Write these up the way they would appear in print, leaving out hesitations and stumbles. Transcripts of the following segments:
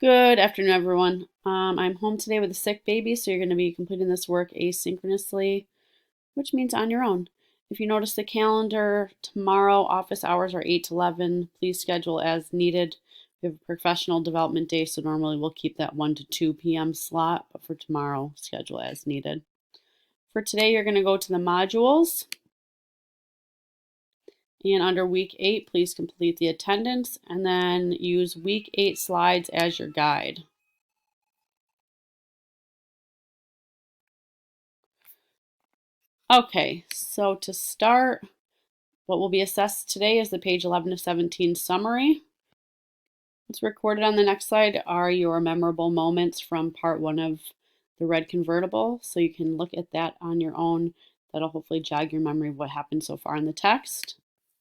Good afternoon, everyone. I'm home today with a sick baby, so you're going to be completing this work asynchronously, which means on your own. If you notice the calendar, tomorrow office hours are 8 to 11. Please schedule as needed. We have a professional development day, so normally we'll keep that 1 to 2 p.m. slot, but for tomorrow, schedule as needed. For today, you're going to go to the modules. And under week 8, please complete the attendance and then use week 8 slides as your guide. Okay, so to start, what will be assessed today is the page 11 to 17 summary. What's recorded on the next slide are your memorable moments from part 1 of the red convertible, so you can look at that on your own. That'll hopefully jog your memory of what happened so far in the text.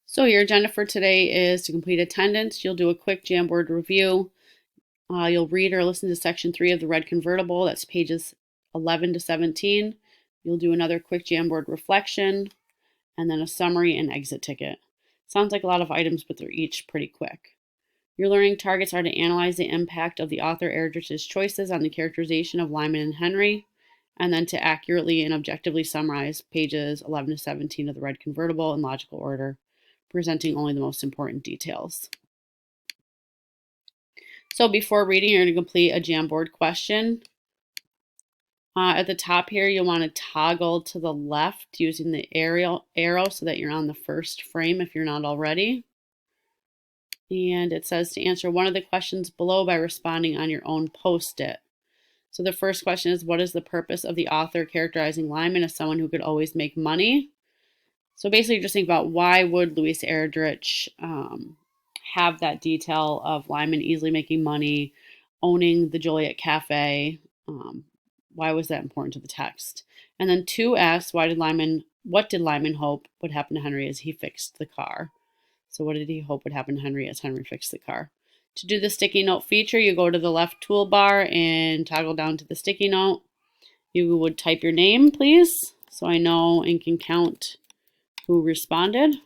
So your agenda for today is to complete attendance. You'll do a quick Jamboard review. You'll read or listen to section 3 of the red convertible. That's pages 11 to 17. You'll do another quick Jamboard reflection, and then a summary and exit ticket. Sounds like a lot of items, but they're each pretty quick. Your learning targets are to analyze the impact of the author Erdrich's choices on the characterization of Lyman and Henry, and then to accurately and objectively summarize pages 11 to 17 of the red convertible in logical order, presenting only the most important details. So before reading, you're going to complete a Jamboard question. At the top here, you'll want to toggle to the left using the arrow so that you're on the first frame if you're not already. And it says to answer one of the questions below by responding on your own post-it. So the first question is, what is the purpose of the author characterizing Lyman as someone who could always make money? So basically just think about, why would Louise Erdrich have that detail of Lyman easily making money, owning the Joliet Cafe? Why was that important to the text? And then 2 asks, what did Lyman hope would happen to Henry as he fixed the car? So what did he hope would happen to Henry as Henry fixed the car? To do the sticky note feature, you go to the left toolbar and toggle down to the sticky note. You would type your name, please, so I know and can count who responded,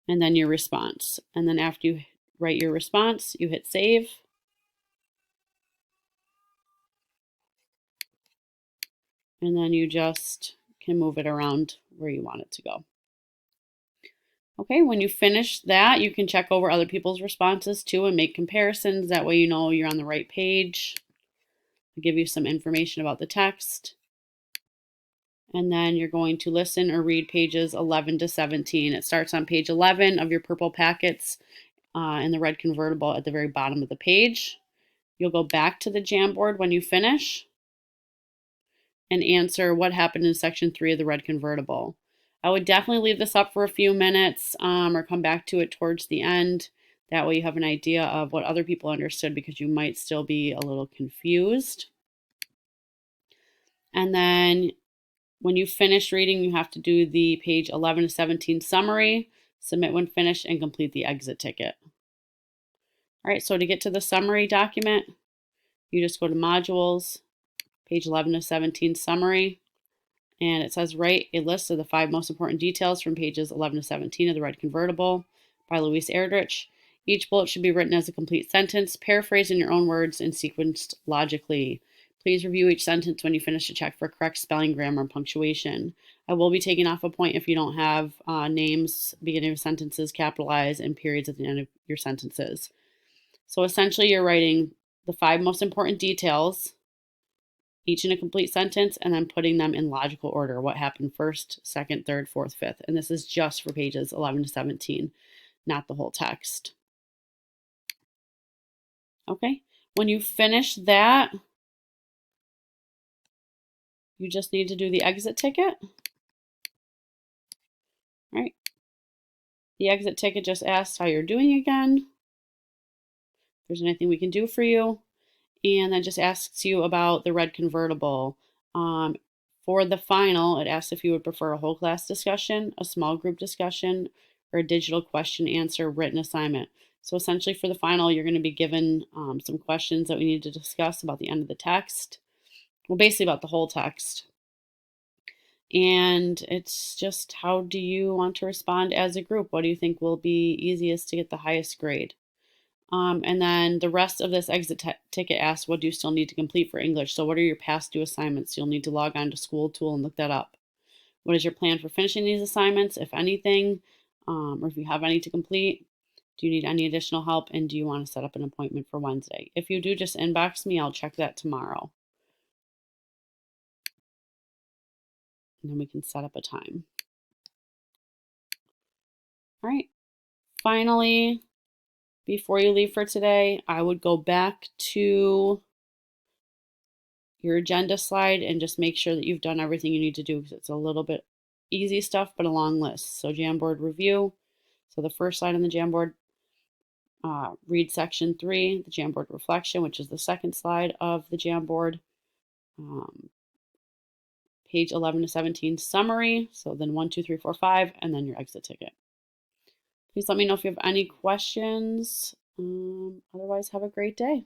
and then your response. And then after you write your response, you hit save. And then you just can move it around where you want it to go. Okay, when you finish that, you can check over other people's responses too and make comparisons. That way you know you're on the right page. I'll give you some information about the text. And then you're going to listen or read pages 11 to 17. It starts on page 11 of your purple packets in the red convertible at the very bottom of the page. You'll go back to the Jamboard when you finish and answer what happened in section 3 of the red convertible. I would definitely leave this up for a few minutes or come back to it towards the end. That way you have an idea of what other people understood, because you might still be a little confused. And then when you finish reading, you have to do the page 11 to 17 summary, submit when finished, and complete the exit ticket. All right, so to get to the summary document, you just go to modules, page 11 to 17 summary, and it says write a list of the 5 most important details from pages 11 to 17 of the red convertible by Louise Erdrich. Each bullet should be written as a complete sentence, paraphrased in your own words and sequenced logically. Please review each sentence when you finish to check for correct spelling, grammar, and punctuation. I will be taking off a point if you don't have names, beginning of sentences capitalized, and periods at the end of your sentences. So essentially you're writing the 5 most important details, each in a complete sentence, and then putting them in logical order. What happened first, second, third, fourth, fifth. And this is just for pages 11 to 17, not the whole text. Okay, when you finish that, you just need to do the exit ticket. All right. The exit ticket just asks how you're doing again, if there's anything we can do for you, and then just asks you about the red convertible. For the final, it asks if you would prefer a whole class discussion, a small group discussion, or a digital question answer written assignment. So essentially for the final, you're going to be given some questions that we need to discuss about the end of the text. Well, basically about the whole text. And it's just, how do you want to respond as a group? What do you think will be easiest to get the highest grade? And then the rest of this exit ticket asks, what do you still need to complete for English? So what are your past due assignments? You'll need to log on to School Tool and look that up. What is your plan for finishing these assignments, if anything, or if you have any to complete? Do you need any additional help? And do you want to set up an appointment for Wednesday? If you do, just inbox me. I'll check that tomorrow. And then we can set up a time. All right. Finally, before you leave for today, I would go back to your agenda slide and just make sure that you've done everything you need to do, because it's a little bit easy stuff, but a long list. So Jamboard review. So the first slide on the Jamboard, read section 3, the Jamboard reflection, which is the second slide of the Jamboard. Page 11 to 17 summary. So then 1, 2, 3, 4, 5, and then your exit ticket. Please let me know if you have any questions. Otherwise, have a great day.